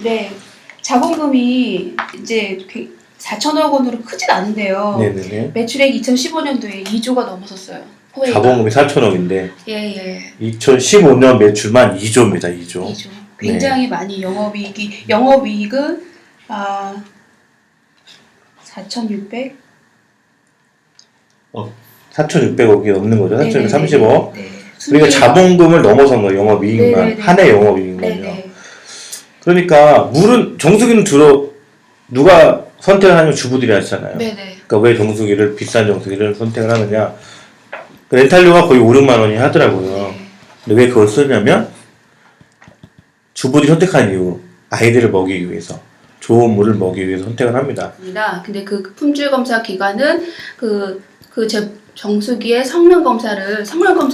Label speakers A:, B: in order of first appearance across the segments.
A: 네, 자본금이 이제 4천억 원으로 크진 않은데요.
B: 네네네.
A: 매출액 2015년도에 2조가 넘어섰어요. 포웨이가.
B: 자본금이 4천억인데
A: 예.
B: 2015년 매출만 2조입니다. 2조.
A: 2조. 굉장히 많이 영업이익은 4,600?
B: 4,600억이 넘는 거죠. 4,630억.
A: 네.
B: 그러니까 자본금을 넘어선 거예요. 영업이익만.
A: 네네네.
B: 한 해 영업이익만요.
A: 네네.
B: 그러니까 물은 정수기는 주로 누가 선택을 하냐면 주부들이 하잖아요.
A: 네네.
B: 그러니까 왜 정수기를 비싼 정수기를 선택을 하느냐. 렌탈료가 거의 5, 6만 원이 하더라고요.
A: 네.
B: 근데 왜 그걸 쓰냐면 주부들이 선택한 이유 아이들을 먹이기 위해서 좋은 물을 먹이기 위해서 선택을 합니다.
A: 근데 그 품질 검사 기관은 제 정수기의 성능 검사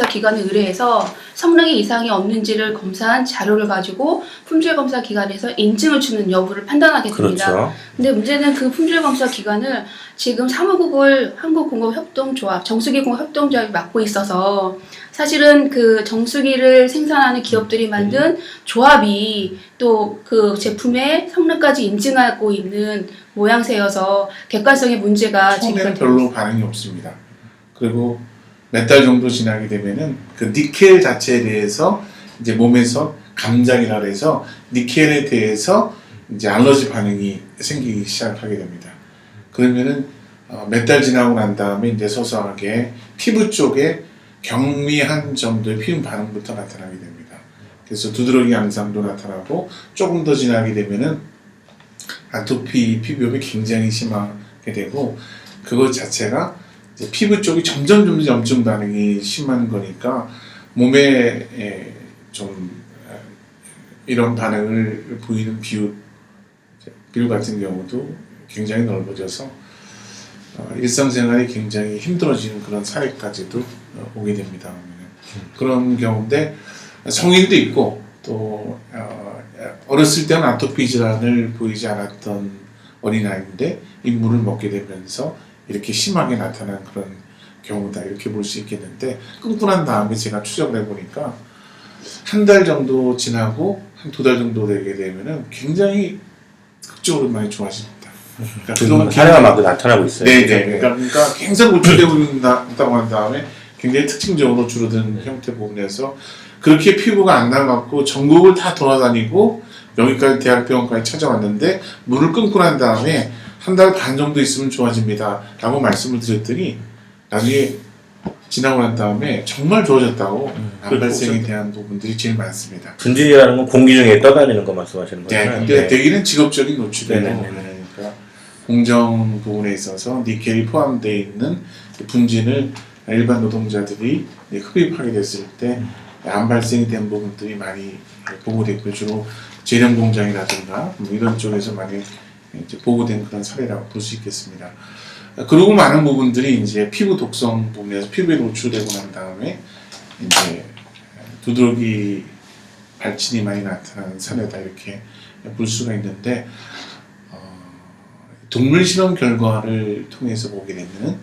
A: 기관에 의뢰해서 성능이 이상이 없는지를 검사한 자료를 가지고 품질 검사 기관에서 인증을 주는 여부를 판단하게 됩니다.
B: 그렇죠.
A: 근데 문제는 그 품질 검사 기관을 지금 사무국을 한국공업협동조합, 정수기공업협동조합이 맡고 있어서 사실은 그 정수기를 생산하는 기업들이 만든 조합이 또 그 제품의 성능까지 인증하고 있는 모양새여서 객관성의 문제가
C: 처음에는 별로 반응이 없습니다. 그리고 몇 달 정도 지나게 되면은 그 니켈 자체에 대해서 이제 몸에서 감작이라 해서 니켈에 대해서 이제 알러지 반응이 생기기 시작하게 됩니다. 그러면은 몇 달 지나고 난 다음에 이제 서서하게 피부 쪽에 경미한 정도의 피부 반응부터 나타나게 됩니다. 그래서 두드러기 양상도 나타나고 조금 더 지나게 되면은 아토피 피부염이 굉장히 심하게 되고 그것 자체가 이제 피부 쪽이 점점 염증 반응이 심한 거니까 몸에 좀 이런 반응을 보이는 비율 같은 경우도 굉장히 넓어져서 일상생활이 굉장히 힘들어지는 그런 사례까지도 오게 됩니다. 그런 경우인데 성인도 있고 또 어렸을 때는 아토피 질환을 보이지 않았던 어린아이인데 이 물을 먹게 되면서 이렇게 심하게 나타난 그런 경우다 이렇게 볼 수 있겠는데 끊고 난 다음에 제가 추적을 해보니까 한 달 정도 지나고 한 2달 정도 되게 되면은 굉장히 극적으로 많이 좋아집니다.
B: 그러니까 사례가 막 나타나고 있어요.
C: 네네. 그러니까 굉장히 노출되고 있다고 한 다음에 굉장히 특징적으로 줄어든 형태 부분에서 그렇게 피부가 안 나갔고 전국을 다 돌아다니고 여기까지 대학병원까지 찾아왔는데 물을 끊고 난 다음에 한 달 반 정도 있으면 좋아집니다 라고 말씀을 드렸더니 나중에 지나고 난 다음에 정말 좋아졌다고 암 발생에 대한 부분들이 제일 많습니다.
B: 분진이라는 건 공기 중에 떠다니는 거 말씀하시는 거예요?
C: 네, 근데 대기는 직업적인 노출이고
B: 네네네.
C: 그러니까 공정 부분에 있어서 니켈이 포함되어 있는 분진을 일반 노동자들이 흡입하게 됐을 때 암 발생이 된 부분들이 많이 보고됐고 주로 제련 공장이라든가 뭐 이런 쪽에서 많이 이제 보고된 그런 사례라고 볼 수 있겠습니다. 그리고 많은 부분들이 이제 피부 독성 부분에서 피부에 노출되고 난 다음에 이제 두드러기 발진이 많이 나타나는 사례다 이렇게 볼 수가 있는데 동물 실험 결과를 통해서 보게 되면은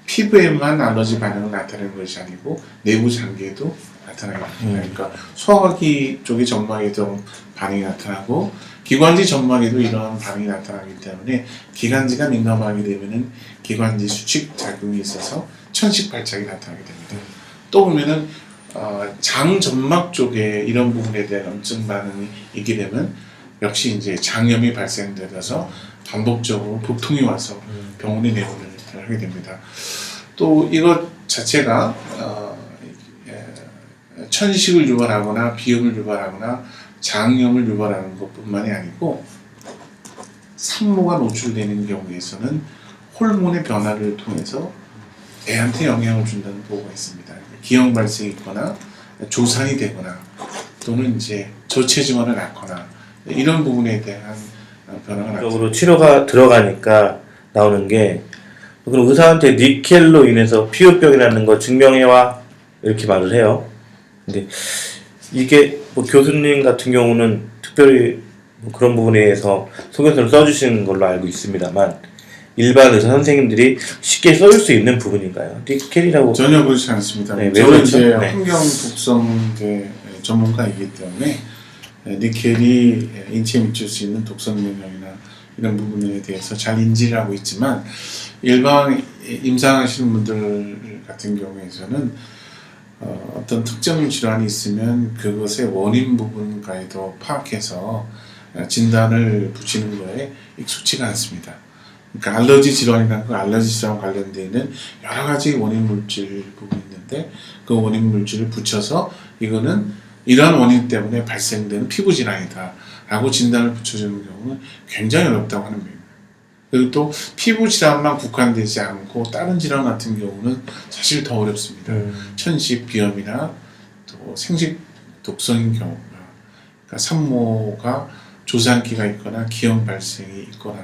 C: 피부에만 알러지 반응을 나타내는 것이 아니고 내부 장기에도 나타나게 됩니다. 그러니까 소화기 쪽의 점막에도 반응이 나타나고 기관지 점막에도 이러한 반응이 나타나기 때문에 기관지가 민감하게 되면은 기관지 수축 작용이 있어서 천식 발작이 나타나게 됩니다. 또 보면은 장 점막 쪽에 이런 부분에 대한 염증 반응이 있게 되면 역시 이제 장염이 발생되어서 반복적으로 복통이 와서 병원에 내원을 하게 됩니다. 또 이것 자체가 천식을 유발하거나 비염을 유발하거나 장염을 유발하는 것뿐만이 아니고 산모가 노출되는 경우에서는 호르몬의 변화를 통해서 애한테 영향을 준다는 보고가 있습니다. 기형 발생이 있거나 조산이 되거나 또는 이제 저체지원을 낳거나 이런 부분에 대한 변화가
B: 나타나고 치료가 들어가니까 나오는 게 그럼 의사한테 니켈로 인해서 피부병이라는 거 증명해와 이렇게 말을 해요. 근데 이게 뭐 교수님 같은 경우는 특별히 뭐 그런 부분에 대해서 소견서를 써주시는 걸로 알고 있습니다만 일반 의사 선생님들이 쉽게 써줄 수 있는 부분인가요? 니켈이라고
C: 전혀 그렇지 않습니다.
B: 네,
C: 저는
B: 그렇죠?
C: 이제
B: 네.
C: 환경 독성 전문가이기 때문에 니켈이 인체에 미칠 수 있는 독성 영향이나 이런 부분에 대해서 잘 인지를 하고 있지만 일반 임상하시는 분들 같은 경우에서는 어떤 특정 질환이 있으면 그것의 원인 부분까지도 파악해서 진단을 붙이는 거에 익숙치가 않습니다. 그러니까 알러지 질환이라는 건 알러지 질환 관련되어 있는 여러 가지 원인 물질 부분이 있는데 그 원인 물질을 붙여서 이거는 이러한 원인 때문에 발생되는 피부 질환이다 라고 진단을 붙여주는 경우는 굉장히 어렵다고 하는 겁니다. 그리고 또 피부 질환만 국한되지 않고 다른 질환 같은 경우는 사실 더 어렵습니다. 천식 비염이나 또 생식 독성인 경우가 그러니까 산모가 조산기가 있거나 기형 발생이 있거나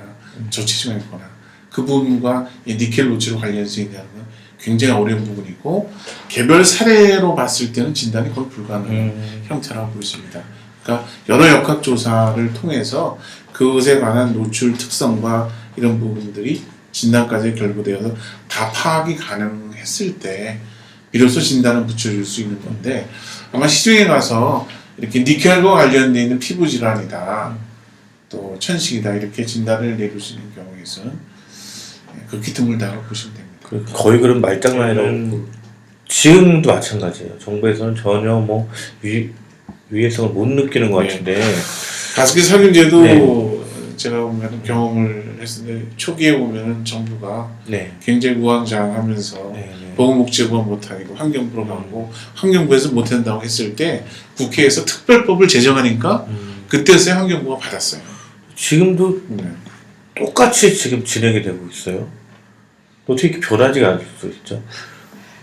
C: 저체중이 있거나 그 부분과 이 니켈 노출로 관련해서 있다는 건 굉장히 어려운 부분이고 개별 사례로 봤을 때는 진단이 거의 불가능한 형태라고 볼 수 있습니다. 그러니까 여러 역학조사를 통해서 그것에 관한 노출 특성과 이런 부분들이 진단까지 결부되어서 다 파악이 가능했을 때 비로소 진단을 붙여줄 수 있는 건데 아마 시중에 가서 이렇게 니켈과 관련되어 있는 피부 질환이다 또 천식이다 이렇게 진단을 내릴 수 있는 경우에서는 극히 드물다고 보시면 됩니다.
B: 거의 그런 말장난이라고 지금도 마찬가지예요. 정부에서는 전혀 뭐 위해성을 못 느끼는 것 같은데
C: 가습기 살균제도
B: 네.
C: 제가 보면 경험을 했는데 초기에 보면은 정부가
B: 네.
C: 굉장히 우왕좌왕하면서 보건복지부가 못하고 환경부로 가고 환경부에서 못한다고 했을 때 국회에서 특별법을 제정하니까 그때서야 환경부가 받았어요.
B: 지금도 똑같이 지금 진행이 되고 있어요. 어떻게 이렇게 변하지가 않을 수 있죠?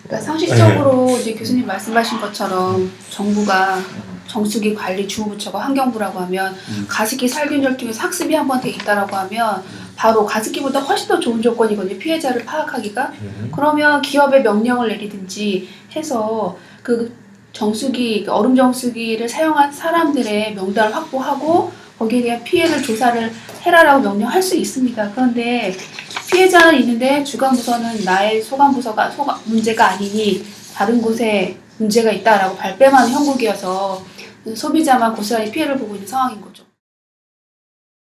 A: 그러니까 상식적으로 이제 교수님 말씀하신 것처럼 정부가 정수기 관리 주무부처가 환경부라고 하면 가습기 살균제를 통해서 학습이 한 번 돼 있다라고 하면 바로 가습기보다 훨씬 더 좋은 조건이거든요. 피해자를 파악하기가. 그러면 기업에 명령을 내리든지 해서 그 정수기, 얼음 정수기를 사용한 사람들의 명단을 확보하고 거기에 대한 피해를 조사를 해라라고 명령할 수 있습니다. 그런데 피해자는 있는데 주관부서는 나의 소관부서가 문제가 아니니 다른 곳에 문제가 있다라고 발뺌하는 형국이어서 소비자만 고스란히 피해를 보고 있는 상황인 거죠.